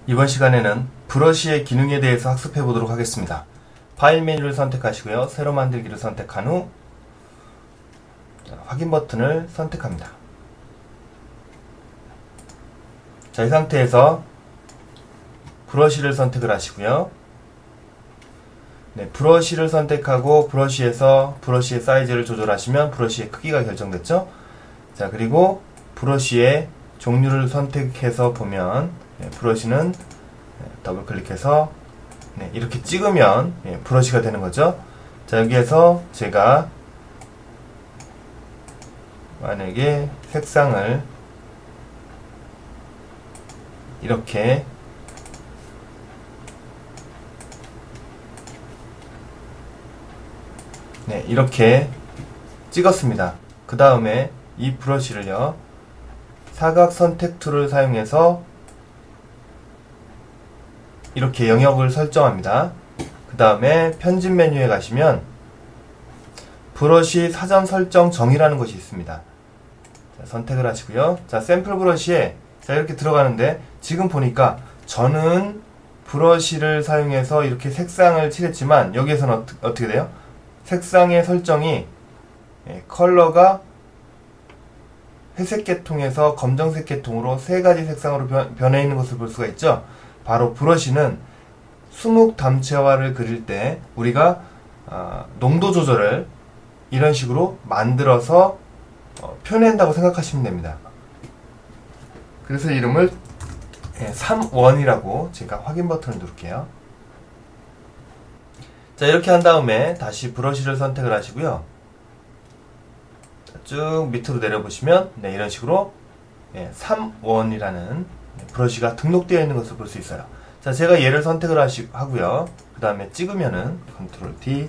이번 시간에는 브러쉬의 기능에 대해서 학습해 보도록 하겠습니다. 파일 메뉴를 선택하시고요. 새로 만들기를 선택한 후 확인 버튼을 선택합니다. 자, 이 상태에서 브러쉬를 선택을 하시고요. 네, 브러쉬를 선택하고 브러쉬에서 브러쉬의 사이즈를 조절하시면 브러쉬의 크기가 결정됐죠. 자, 그리고 브러쉬의 종류를 선택해서 보면 브러쉬는 더블 클릭해서 이렇게 찍으면 브러쉬가 되는 거죠. 자, 여기에서 제가 만약에 색상을 이렇게 이렇게 찍었습니다. 그 다음에 이 브러쉬를요, 사각 선택 툴을 사용해서 이렇게 영역을 설정합니다. 그 다음에 편집 메뉴에 가시면 브러쉬 사전 설정 정의라는 것이 있습니다. 자, 선택을 하시고요. 자, 샘플 브러쉬에 자, 이렇게 들어가는데 지금 보니까 저는 브러쉬를 사용해서 이렇게 색상을 칠했지만 여기에서는 어떻게 돼요? 색상의 설정이 컬러가 회색 계통에서 검정색 계통으로 세 가지 색상으로 변해 있는 것을 볼 수가 있죠. 바로 브러쉬는 수묵 담채화를 그릴 때 우리가 농도 조절을 이런 식으로 만들어서 표현한다고 생각하시면 됩니다. 그래서 이름을 3원이라고 제가 확인 버튼을 누를게요. 자, 이렇게 한 다음에 다시 브러쉬를 선택을 하시고요. 쭉 밑으로 내려보시면 이런 식으로 3원이라는 브러쉬가 등록되어 있는 것을 볼 수 있어요. 자, 제가 얘를 선택을 하고요. 그 다음에 찍으면은 컨트롤 D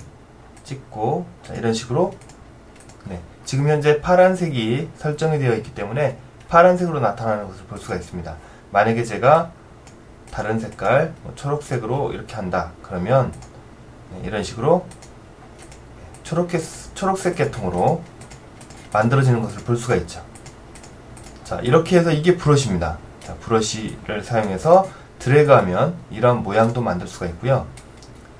찍고, 자, 이런 식으로 지금 현재 파란색이 설정이 되어 있기 때문에 파란색으로 나타나는 것을 볼 수가 있습니다. 만약에 제가 다른 색깔 초록색으로 이렇게 한다 그러면 이런 식으로 초록색 계통으로 만들어지는 것을 볼 수가 있죠. 자, 이렇게 해서 이게 브러쉬입니다. 자, 브러쉬를 사용해서 드래그하면 이러한 모양도 만들 수가 있고요.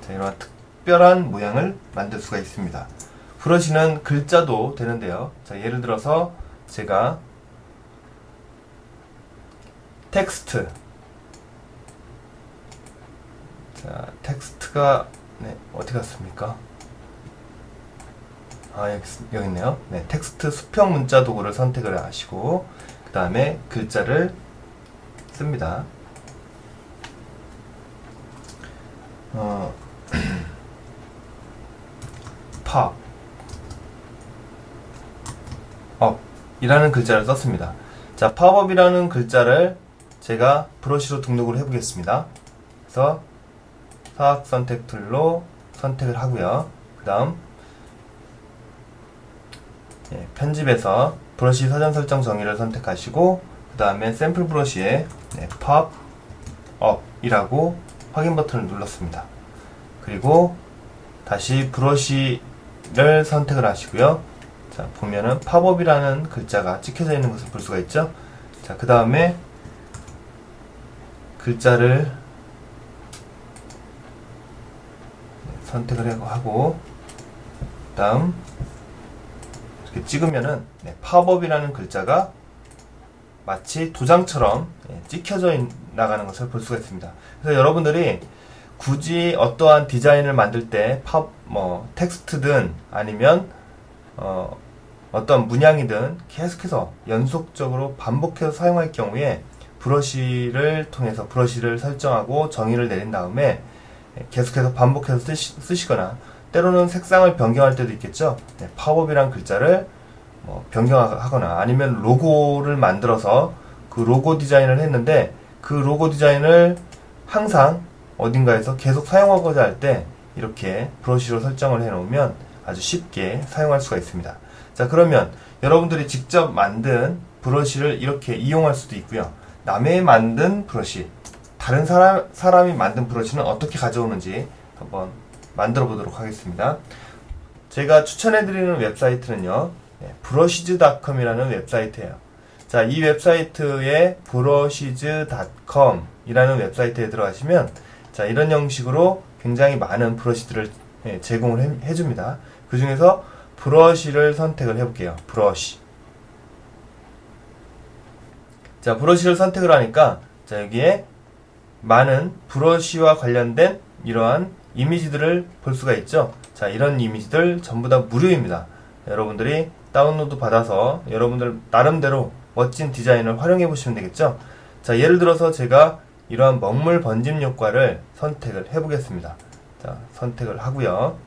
자, 이러한 특별한 모양을 만들 수가 있습니다. 브러쉬는 글자도 되는데요. 자, 예를 들어서 제가 텍스트, 자, 텍스트가 어디 갔습니까? 여기 있네요. 텍스트 수평 문자 도구를 선택을 하시고 그 다음에 글자를 씁니다. 팝 업 이라는 글자를 썼습니다. 자, 팝업이라는 글자를 제가 브러쉬로 등록을 해보겠습니다. 그래서 사각 선택 툴로 선택을 하고요. 그 다음 편집에서 브러쉬 사전 설정 정의를 선택하시고 그 다음에 샘플 브러쉬에 팝업이라고 확인 버튼을 눌렀습니다. 그리고 다시 브러쉬를 선택을 하시고요. 자, 보면은 팝업이라는 글자가 찍혀져 있는 것을 볼 수가 있죠. 자, 그 다음에 글자를 선택을 하고 그 다음 이렇게 찍으면은 팝업이라는 글자가 마치 도장처럼 찍혀져 나가는 것을 볼 수가 있습니다. 그래서 여러분들이 굳이 어떠한 디자인을 만들 때 텍스트든 아니면 어떤 문양이든 계속해서 연속적으로 반복해서 사용할 경우에 브러쉬를 통해서 브러쉬를 설정하고 정의를 내린 다음에 계속해서 반복해서 쓰시거나 때로는 색상을 변경할 때도 있겠죠. 팝업이란 글자를 변경하거나 아니면 로고를 만들어서 그 로고 디자인을 했는데 그 로고 디자인을 항상 어딘가에서 계속 사용하고자 할 때 이렇게 브러쉬로 설정을 해 놓으면 아주 쉽게 사용할 수가 있습니다. 자, 그러면 여러분들이 직접 만든 브러쉬를 이렇게 이용할 수도 있고요. 남의 만든 브러쉬, 다른 사람이 만든 브러쉬는 어떻게 가져오는지 한번 만들어 보도록 하겠습니다. 제가 추천해 드리는 웹사이트는요, 브러쉬즈.com이라는 웹사이트예요. 자, 이 웹사이트에 brushes.com 이라는 웹사이트에 들어가시면 자, 이런 형식으로 굉장히 많은 브러쉬들을 제공을 해줍니다. 그 중에서 브러쉬를 선택을 해볼게요. 브러쉬. 자, 브러쉬를 선택을 하니까 자, 여기에 많은 브러쉬와 관련된 이러한 이미지들을 볼 수가 있죠. 자, 이런 이미지들 전부 다 무료입니다. 여러분들이 다운로드 받아서 여러분들 나름대로 멋진 디자인을 활용해 보시면 되겠죠. 자, 예를 들어서 제가 이러한 먹물 번짐 효과를 선택을 해 보겠습니다. 자, 선택을 하고요.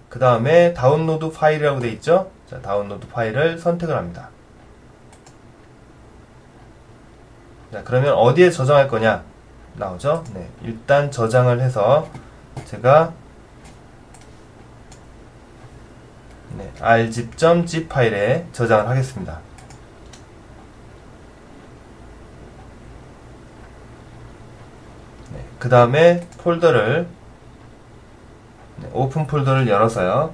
그 다음에 다운로드 파일이라고 되어 있죠. 자, 다운로드 파일을 선택을 합니다. 자, 그러면 어디에 저장할 거냐 나오죠. 네, 일단 저장을 해서 제가 rzip.zip 파일에 저장을 하겠습니다. 네, 그 다음에 폴더를 오픈 폴더를 열어서요.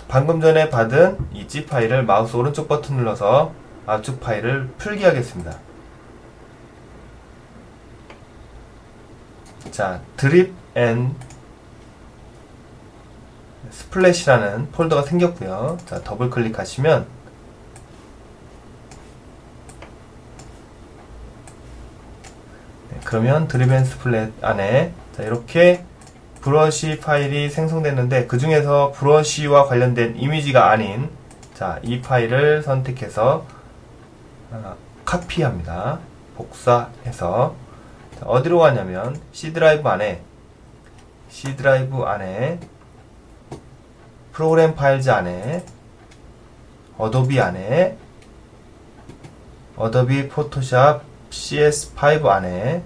방금 전에 받은 이 zip 파일을 마우스 오른쪽 버튼 눌러서 압축 파일을 풀기 하겠습니다. 자, 드립 앤 스플래시라는 폴더가 생겼고요. 자, 더블 클릭하시면 그러면 드립 앤 스플랫 안에 자, 이렇게 브러쉬 파일이 생성됐는데 그 중에서 브러쉬와 관련된 이미지가 아닌 자, 이 파일을 선택해서 카피합니다. 복사해서 자, 어디로 가냐면 C 드라이브 안에 프로그램 파일즈 안에 어도비 안에 어도비 포토샵 CS5 안에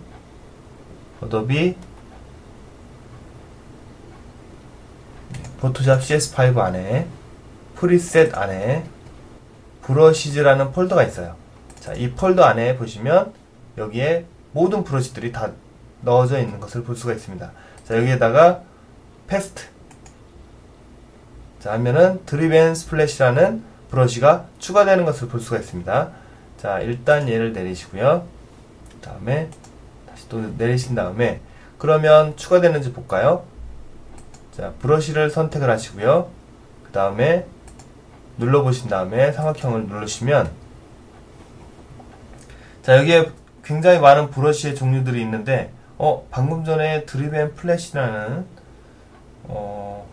어도비 포토샵 CS5 안에 프리셋 안에 브러시즈라는 폴더가 있어요. 자, 이 폴더 안에 보시면 여기에 모든 브러쉬들이 다 넣어져 있는 것을 볼 수가 있습니다. 자, 여기에다가 패스트 자, 하면은 드립 앤 스플래시라는 브러쉬가 추가되는 것을 볼 수가 있습니다. 자, 일단 얘를 내리시고요. 그 다음에 다시 또 내리신 다음에 그러면 추가되는지 볼까요? 자, 브러쉬를 선택을 하시고요. 그 다음에 눌러보신 다음에 삼각형을 누르시면 자, 여기에 굉장히 많은 브러쉬의 종류들이 있는데 방금 전에 드립 앤 플래시라는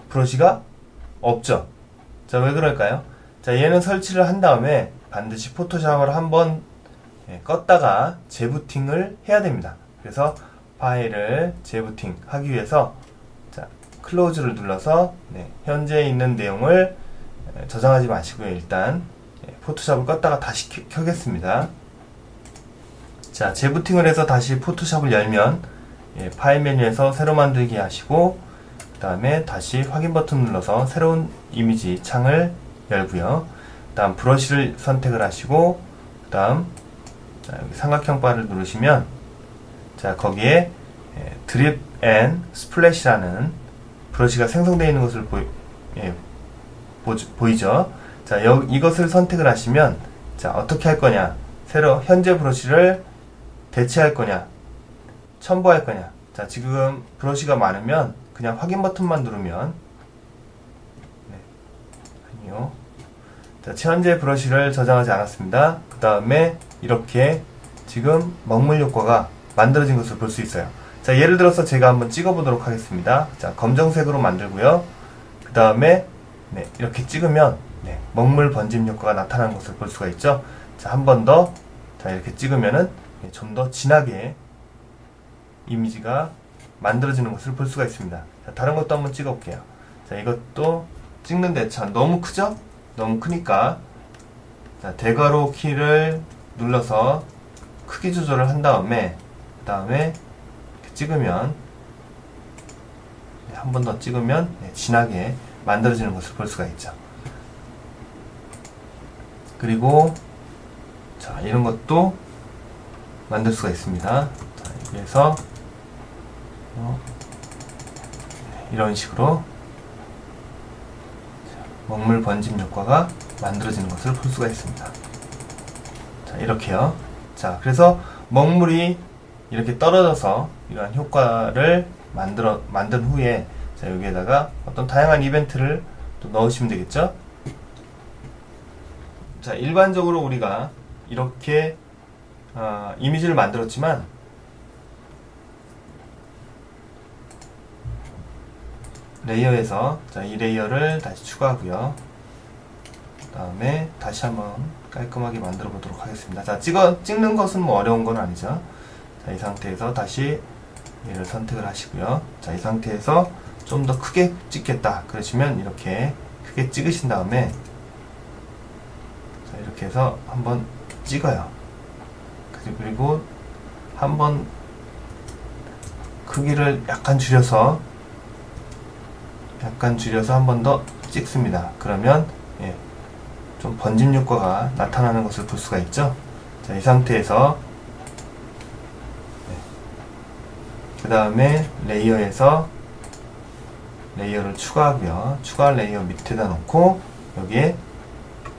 브러쉬가 없죠. 자, 왜 그럴까요? 자, 얘는 설치를 한 다음에 반드시 포토샵을 한번 껐다가 재부팅을 해야 됩니다. 그래서 파일을 재부팅 하기 위해서 자, 클로즈를 눌러서 현재 있는 내용을 저장하지 마시고요. 일단 포토샵을 껐다가 다시 켜겠습니다. 자, 재부팅을 해서 다시 포토샵을 열면 파일 메뉴에서 새로 만들기 하시고 그 다음에 다시 확인 버튼 눌러서 새로운 이미지 창을 열고요. 그 다음 브러쉬를 선택을 하시고 그 다음 여기 삼각형 바를 누르시면 자, 거기에 드립 앤 스플래시라는 브러쉬가 생성되어 있는 것을 보이죠. 자, 이것을 선택을 하시면 자, 어떻게 할 거냐, 새로 현재 브러쉬를 대체할 거냐, 첨부할 거냐. 자, 지금 브러쉬가 많으면 그냥 확인 버튼만 누르면 아니요. 자, 현재 브러쉬를 저장하지 않았습니다. 그 다음에 이렇게 지금 먹물 효과가 만들어진 것을 볼 수 있어요. 자, 예를 들어서 제가 한번 찍어 보도록 하겠습니다. 자, 검정색으로 만들고요. 그 다음에 이렇게 찍으면 먹물 번짐 효과가 나타나는 것을 볼 수가 있죠. 자, 한 번 더 자, 이렇게 찍으면은 좀 더 진하게 이미지가 만들어지는 것을 볼 수가 있습니다. 자, 다른 것도 한번 찍어 볼게요. 자, 이것도 찍는데 참 너무 크죠? 너무 크니까 자, 대괄호 키를 눌러서 크기 조절을 한 다음에 그 다음에 찍으면 한 번 더 찍으면 진하게 만들어지는 것을 볼 수가 있죠. 그리고 자, 이런 것도 만들 수가 있습니다. 자, 여기에서 이런 식으로 먹물 번짐 효과가 만들어지는 것을 볼 수가 있습니다. 자, 이렇게요. 자, 그래서 먹물이 이렇게 떨어져서 이러한 효과를 만든 후에, 자, 여기에다가 어떤 다양한 이벤트를 또 넣으시면 되겠죠? 자, 일반적으로 우리가 이렇게 이미지를 만들었지만, 레이어에서, 자, 이 레이어를 다시 추가하고요. 그 다음에 다시 한번 깔끔하게 만들어 보도록 하겠습니다. 자, 찍는 것은 뭐 어려운 건 아니죠. 자, 이 상태에서 다시 얘를 선택을 하시고요. 자, 이 상태에서 좀 더 크게 찍겠다 그러시면 이렇게 크게 찍으신 다음에, 자, 이렇게 해서 한번 찍어요. 그리고 한번 크기를 약간 줄여서 한 번 더 찍습니다. 그러면 좀 번짐 효과가 나타나는 것을 볼 수가 있죠. 자, 이 상태에서 그 다음에 레이어에서 레이어를 추가하고요. 추가 레이어 밑에다 놓고 여기에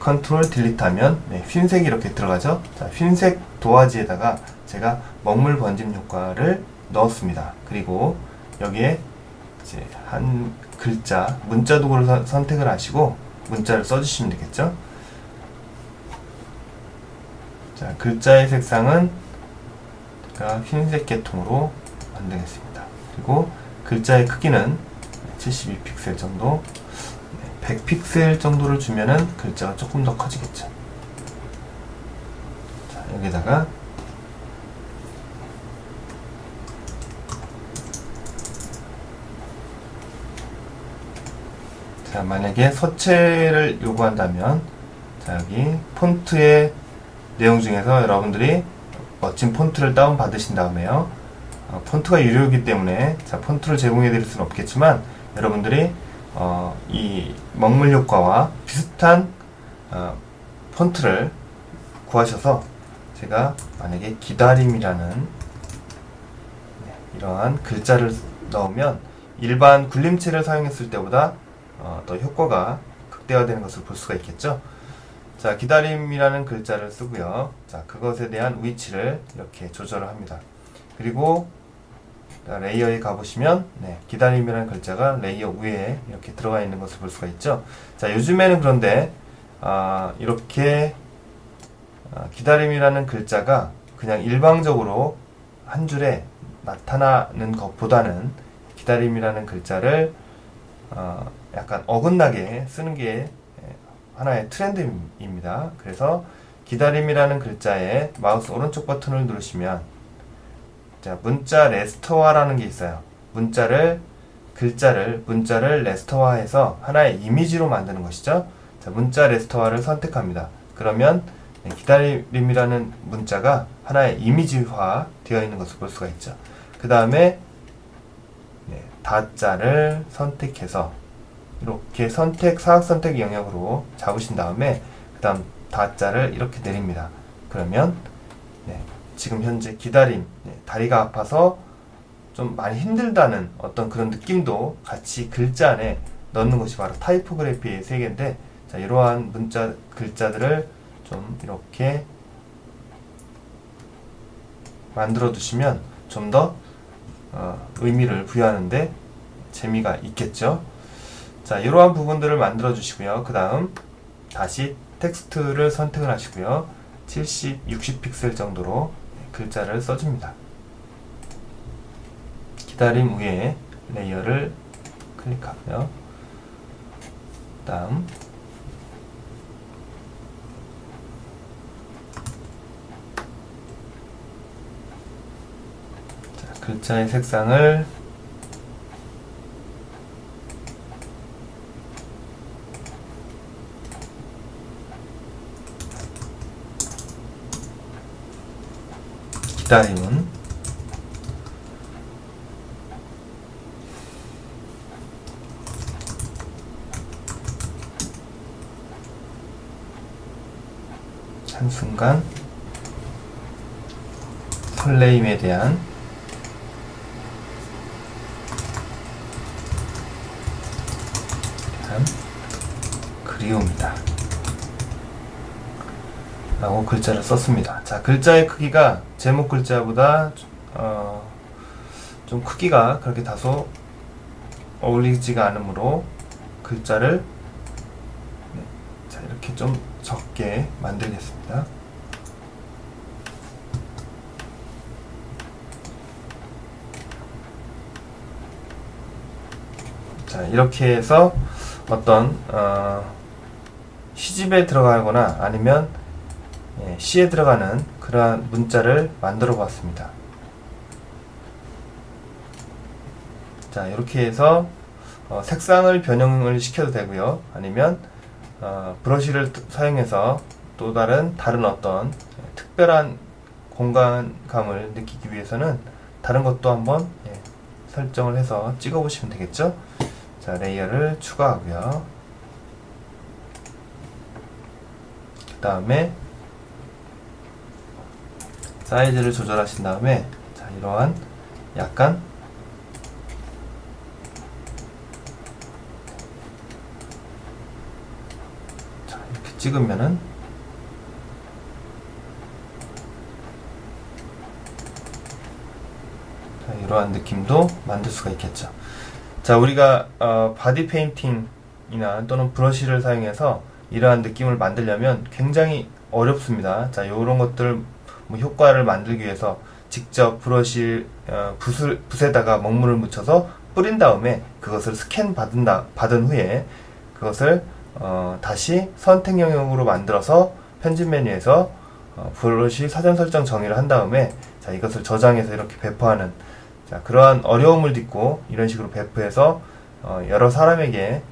컨트롤 딜리트 하면 흰색이 이렇게 들어가죠. 자, 흰색 도화지에다가 제가 먹물 번짐 효과를 넣었습니다. 그리고 여기에 이제 한 글자, 문자 도구를 선택을 하시고 문자를 써주시면 되겠죠. 자, 글자의 색상은 제가 흰색 계통으로 만들겠습니다. 그리고 글자의 크기는 72픽셀 정도, 100픽셀 정도를 주면은 글자가 조금 더 커지겠죠. 자, 여기다가 자, 만약에 서체를 요구한다면, 자, 여기 폰트의 내용 중에서 여러분들이 멋진 폰트를 다운 받으신 다음에요, 폰트가 유료이기 때문에, 자, 폰트를 제공해 드릴 수는 없겠지만 여러분들이 이 먹물 효과와 비슷한 폰트를 구하셔서, 제가 만약에 기다림이라는 이러한 글자를 넣으면 일반 굴림체를 사용했을 때보다 더 효과가 극대화되는 것을 볼 수가 있겠죠. 자, 기다림이라는 글자를 쓰고요. 자, 그것에 대한 위치를 이렇게 조절을 합니다. 그리고 레이어에 가보시면 기다림이라는 글자가 레이어 위에 이렇게 들어가 있는 것을 볼 수가 있죠. 자, 요즘에는 그런데 이렇게 기다림이라는 글자가 그냥 일방적으로 한 줄에 나타나는 것보다는 기다림이라는 글자를 약간 어긋나게 쓰는 게 하나의 트렌드입니다. 그래서 기다림이라는 글자에 마우스 오른쪽 버튼을 누르시면, 자, 문자 레스터화라는 게 있어요. 문자를 레스터화해서 하나의 이미지로 만드는 것이죠. 자, 문자 레스터화를 선택합니다. 그러면 기다림이라는 문자가 하나의 이미지화 되어 있는 것을 볼 수가 있죠. 그 다음에 다자를 선택해서 이렇게 사각 선택 영역으로 잡으신 다음에 그 다음 다자를 이렇게 내립니다. 그러면 지금 현재 기다림, 다리가 아파서 좀 많이 힘들다는 어떤 그런 느낌도 같이 글자 안에 넣는 것이 바로 타이포그래피의 세계인데, 자, 이러한 문자 글자들을 좀 이렇게 만들어 두시면 좀 더 의미를 부여하는데 재미가 있겠죠. 자, 이러한 부분들을 만들어 주시고요. 그 다음 다시 텍스트를 선택을 하시고요. 60픽셀 정도로 글자를 써줍니다. 기다림 위에 레이어를 클릭하고요. 그 다음 글자의 색상을 기다림은 한순간 설레임에 대한 그리웁니다 라고 글자를 썼습니다. 자, 글자의 크기가 제목 글자보다 좀 크기가 그렇게 다소 어울리지가 않으므로 글자를 자, 이렇게 좀 적게 만들겠습니다. 자, 이렇게 해서 어떤 시집에 들어가거나 아니면 시에 들어가는 그러한 문자를 만들어 보았습니다. 자, 이렇게 해서 색상을 변형을 시켜도 되고요, 아니면 브러쉬를 사용해서 또 다른 어떤 특별한 공간감을 느끼기 위해서는 다른 것도 한번 설정을 해서 찍어 보시면 되겠죠. 자, 레이어를 추가하고요, 그 다음에 사이즈를 조절하신 다음에, 자, 이러한 약간 자, 이렇게 찍으면은 자, 이러한 느낌도 만들 수가 있겠죠. 자, 우리가 바디 페인팅이나 또는 브러쉬를 사용해서 이러한 느낌을 만들려면 굉장히 어렵습니다. 자, 이런 것들 효과를 만들기 위해서 직접 브러쉬 붓에다가 먹물을 묻혀서 뿌린 다음에 그것을 스캔 받은 후에 그것을 다시 선택 영역으로 만들어서 편집 메뉴에서 브러쉬 사전 설정 정의를 한 다음에, 자, 이것을 저장해서 이렇게 배포하는, 자, 그러한 어려움을 딛고 이런 식으로 배포해서 여러 사람에게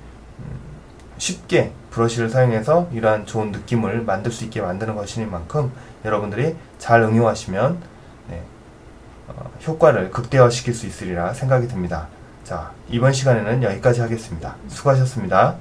쉽게 브러쉬를 사용해서 이러한 좋은 느낌을 만들 수 있게 만드는 것이니만큼 여러분들이 잘 응용하시면 효과를 극대화시킬 수 있으리라 생각이 듭니다. 자, 이번 시간에는 여기까지 하겠습니다. 수고하셨습니다.